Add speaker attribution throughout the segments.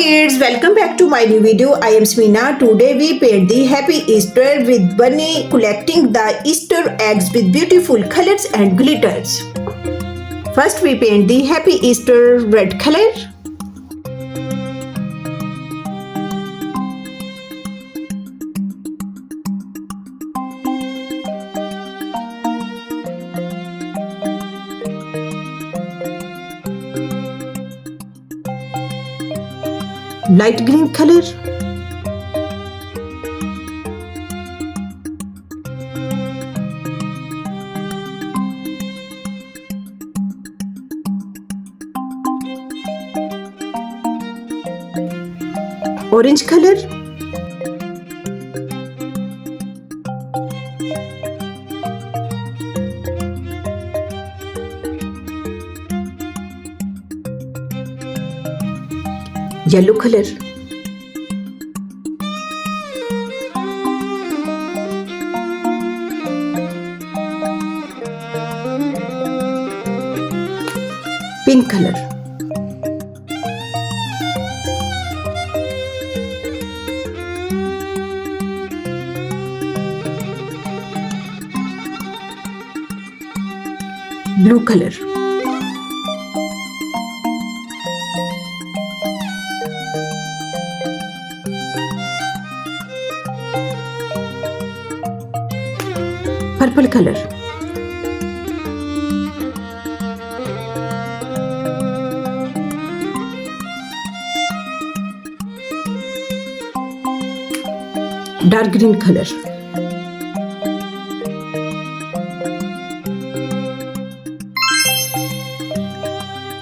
Speaker 1: kids, welcome back to my new video. I am Samina. Today we paint the Happy Easter with Bunny collecting the Easter eggs with beautiful colors and glitters. First we paint the Happy Easter red color. Light green color, orange color, yellow color, pink color, blue color, purple color, dark green color,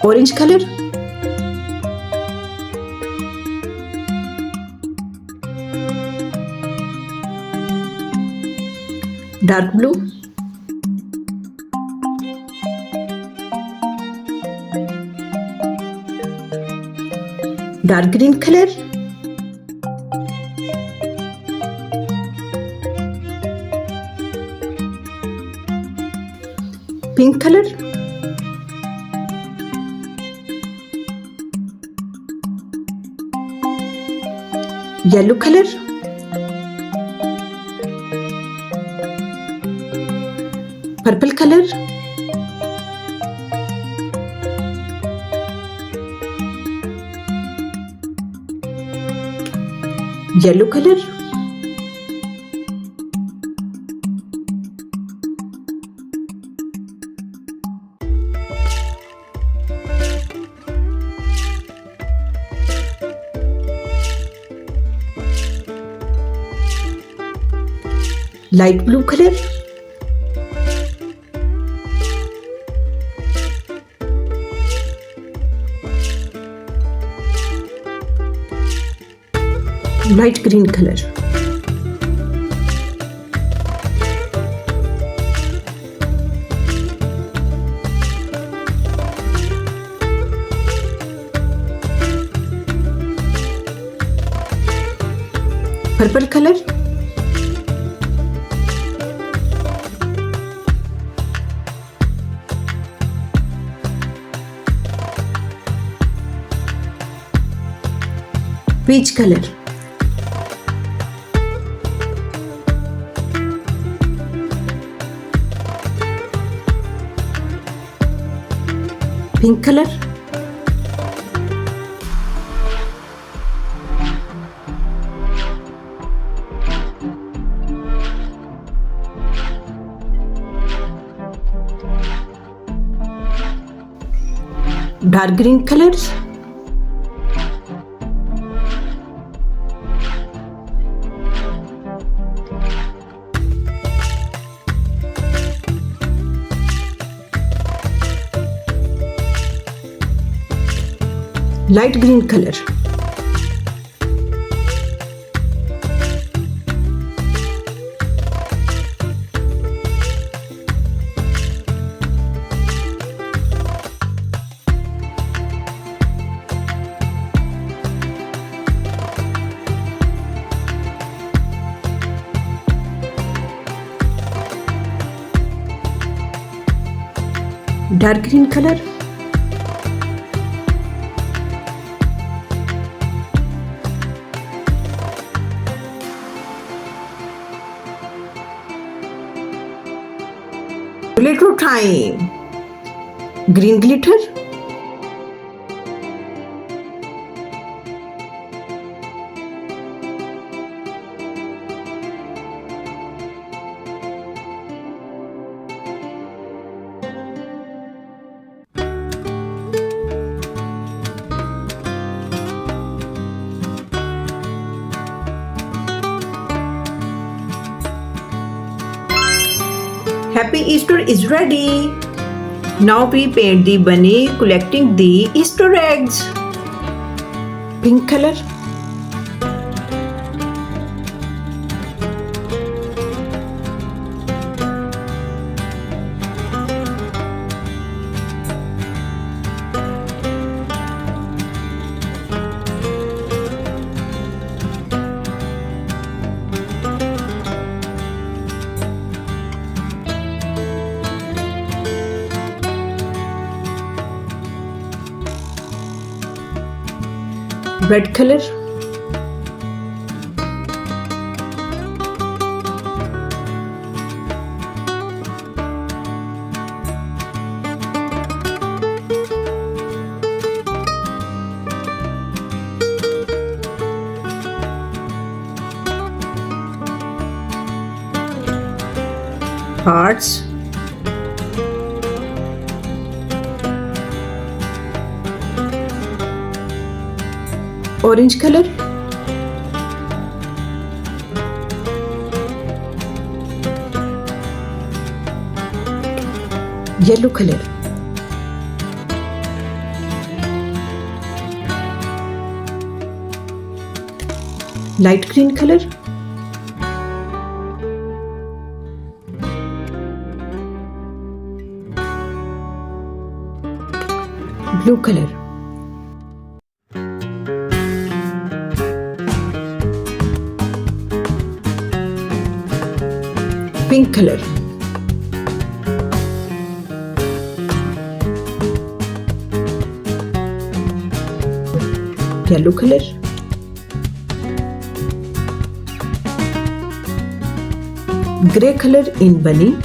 Speaker 1: orange color, dark blue, dark green color, pink color, yellow color, purple color, yellow color, light blue color, light green color, purple color, peach color, pink color, dark green colors, light green color, dark green color, Photo time. Green glitter. Happy Easter is ready. Now we paint the bunny collecting the Easter eggs. Pink color. Red color. Hearts. Orange color. Yellow color. Light green color. Blue color. Pink color. Yellow color. Grey color in bunny.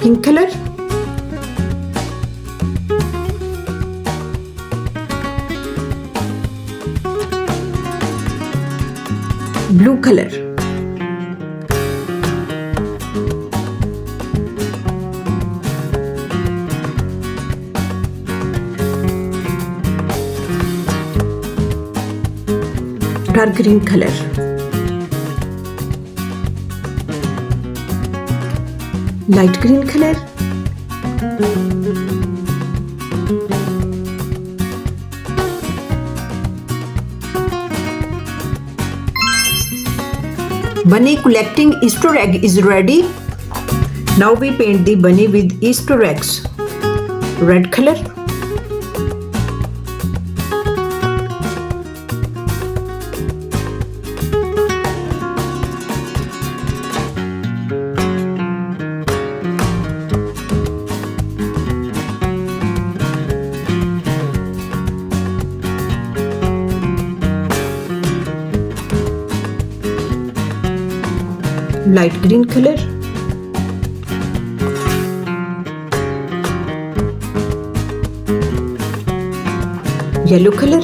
Speaker 1: Pink color. Blue color. Dark green color. Light green color. Bunny collecting Easter egg is ready. Now we paint the bunny with Easter eggs. Red color. Light green color. Yellow color.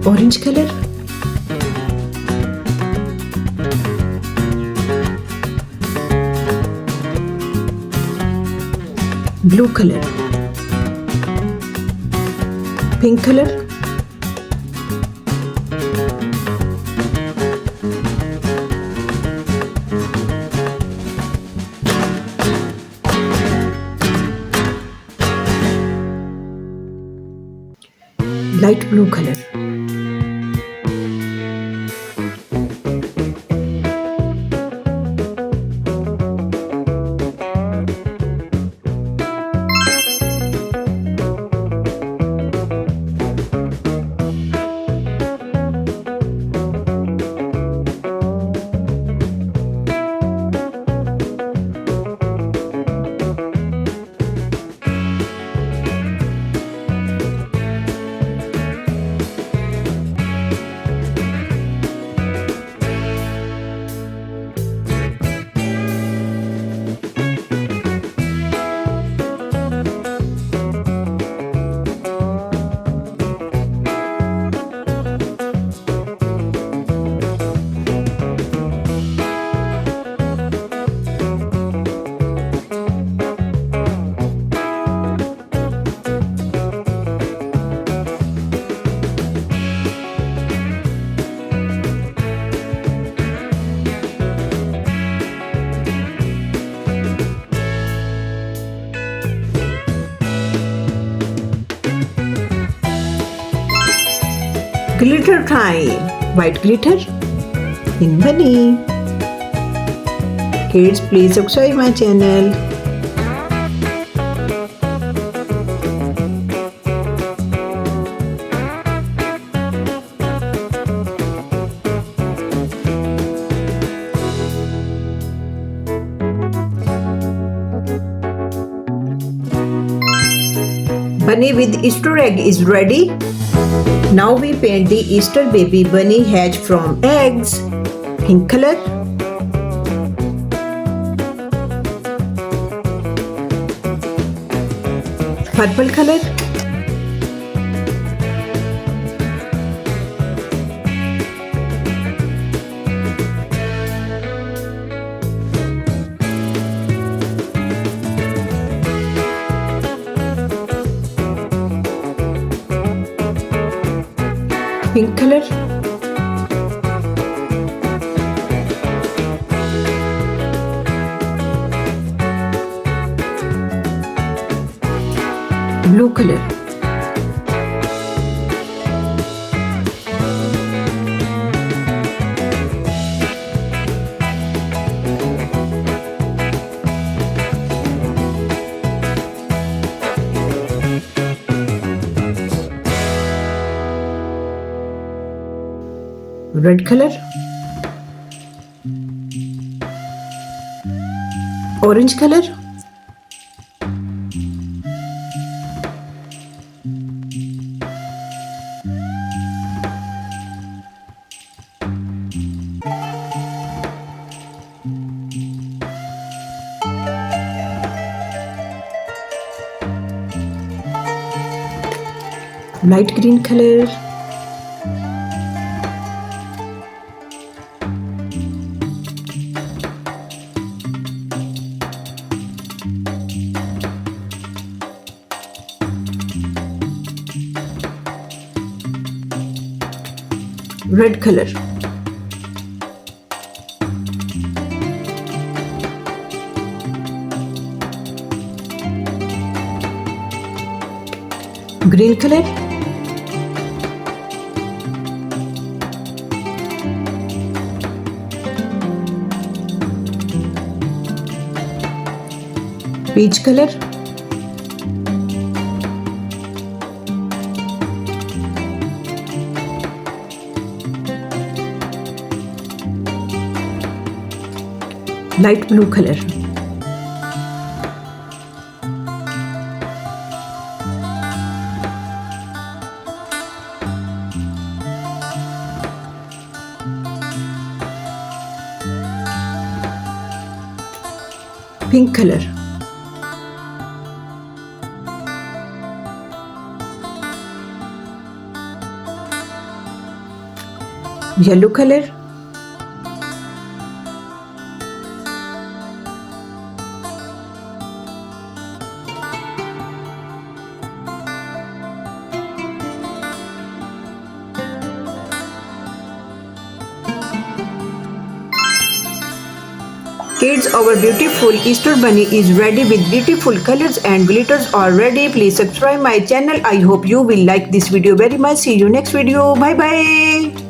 Speaker 1: Orange color. Blue color. Pink color. Light blue color. Glitter time. White glitter in bunny. Kids, please subscribe my channel. Bunny with Easter egg is ready. Now we paint the Easter baby bunny hatched from eggs. Pink color. Purple color. Pink color. Blue color. Red color. Orange color. Light green color. Red color. Green color. Peach color. Light blue color. Pink color. Yellow color. Kids, our beautiful Easter bunny is ready with beautiful colors and glitters are ready. Please subscribe my channel. I hope you will like this video very much. See you next video. Bye bye.